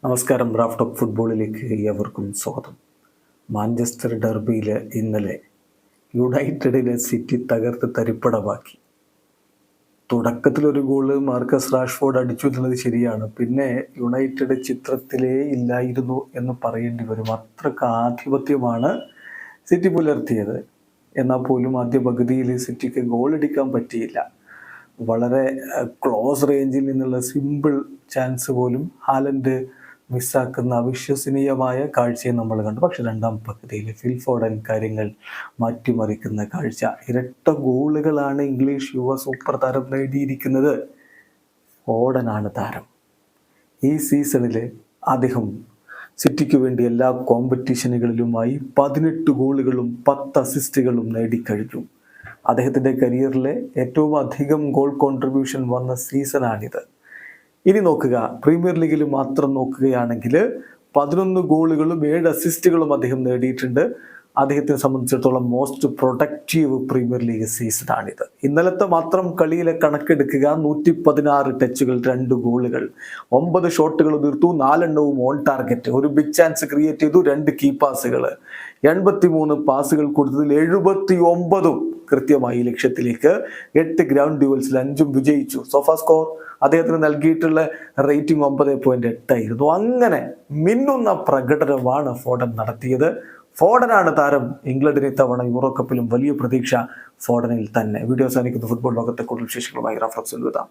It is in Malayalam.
നമസ്കാരം. റാഫ് ടോക്ക് ഫുട്ബോളിലേക്ക് ഏവർക്കും സ്വാഗതം. മാഞ്ചസ്റ്റർ ഡെർബിയിൽ ഇന്നലെ യുണൈറ്റഡിനെ സിറ്റി തകർത്ത് തരിപ്പടമാക്കി. തുടക്കത്തിലൊരു ഗോള് മാർക്കസ് റാഷ്ഫോർഡ് അടിച്ചു എന്നുള്ളത് ശരിയാണ്. പിന്നെ യുണൈറ്റഡ് ചിത്രത്തിലേ ഇല്ലായിരുന്നു എന്ന് പറയേണ്ടി വരും. അത്രക്ക് ആധിപത്യമാണ് സിറ്റി പുലർത്തിയത്. എന്നാൽ പോലും ആദ്യ പകുതിയിൽ സിറ്റിക്ക് ഗോളടിക്കാൻ പറ്റിയില്ല. വളരെ ക്ലോസ് റേഞ്ചിൽ നിന്നുള്ള സിമ്പിൾ ചാൻസ് പോലും ഹാലൻഡ് മിസ്സാക്കുന്ന അവിശ്വസനീയമായ കാഴ്ചയെ നമ്മൾ കണ്ടു. പക്ഷെ രണ്ടാം പകുതിയിൽ ഫിൽ ഫോഡൻ കാര്യങ്ങൾ മാറ്റിമറിക്കുന്ന കാഴ്ച. ഇരട്ട ഗോളുകളാണ് ഇംഗ്ലീഷ് യുവ സൂപ്പർ താരം നേടിയിരിക്കുന്നത്. ഫോഡനാണ് താരം. ഈ സീസണിൽ അദ്ദേഹം സിറ്റിക്ക് വേണ്ടി എല്ലാ കോമ്പറ്റീഷനുകളിലുമായി 18 ഗോളുകളും 10 അസിസ്റ്റുകളും നേടിക്കഴിഞ്ഞു. അദ്ദേഹത്തിൻ്റെ കരിയറിലെ ഏറ്റവും അധികം ഗോൾ കോൺട്രിബ്യൂഷൻ വന്ന സീസണാണിത്. ഇനി നോക്കുക, പ്രീമിയർ ലീഗിൽ മാത്രം നോക്കുകയാണെങ്കിൽ 11 ഗോളുകളും 7 അസിസ്റ്റുകളും അദ്ദേഹം നേടിയിട്ടുണ്ട്. അദ്ദേഹത്തെ സംബന്ധിച്ചിടത്തോളം മോസ്റ്റ് പ്രൊഡക്റ്റീവ് പ്രീമിയർ ലീഗ് സീസണാണിത്. ഇന്നലത്തെ മാത്രം കളിയിലെ കണക്കെടുക്കുക, 116 ടച്ചുകൾ, 2 ഗോളുകൾ, 9 ഷോട്ടുകൾ തീർത്തു, 4 ഓൺ ടാർഗറ്റ്, ഒരു ബിഗ് ചാൻസ് ക്രിയേറ്റ് ചെയ്തു, 2 കീ പാസുകൾ, 83 പാസുകൾ കൊടുത്തതിൽ 79 കൃത്യമായി ലക്ഷ്യത്തിലേക്ക്, 8 ഗ്രൗണ്ട് ഡ്യൂവൽസിൽ 5 വിജയിച്ചു. സോഫാ സ്കോർ അദ്ദേഹത്തിന് നൽകിയിട്ടുള്ള റേറ്റിംഗ് 9.8 ആയിരുന്നു. അങ്ങനെ മിന്നുന്ന പ്രകടനമാണ് ഫോഡൻ നടത്തിയത്. ഫോഡനാണ് താരം. ഇംഗ്ലണ്ടിന് ഇത്തവണ യൂറോ കപ്പിലും വലിയ പ്രതീക്ഷ ഫോഡനിൽ തന്നെ. വീഡിയോ അവസാനിക്കുന്ന ഫുട്ബോൾ ലോകത്തെ കൂടുതൽ വിശേഷങ്ങളുമായി റാഫ് ടോക്സിൽ എത്താം.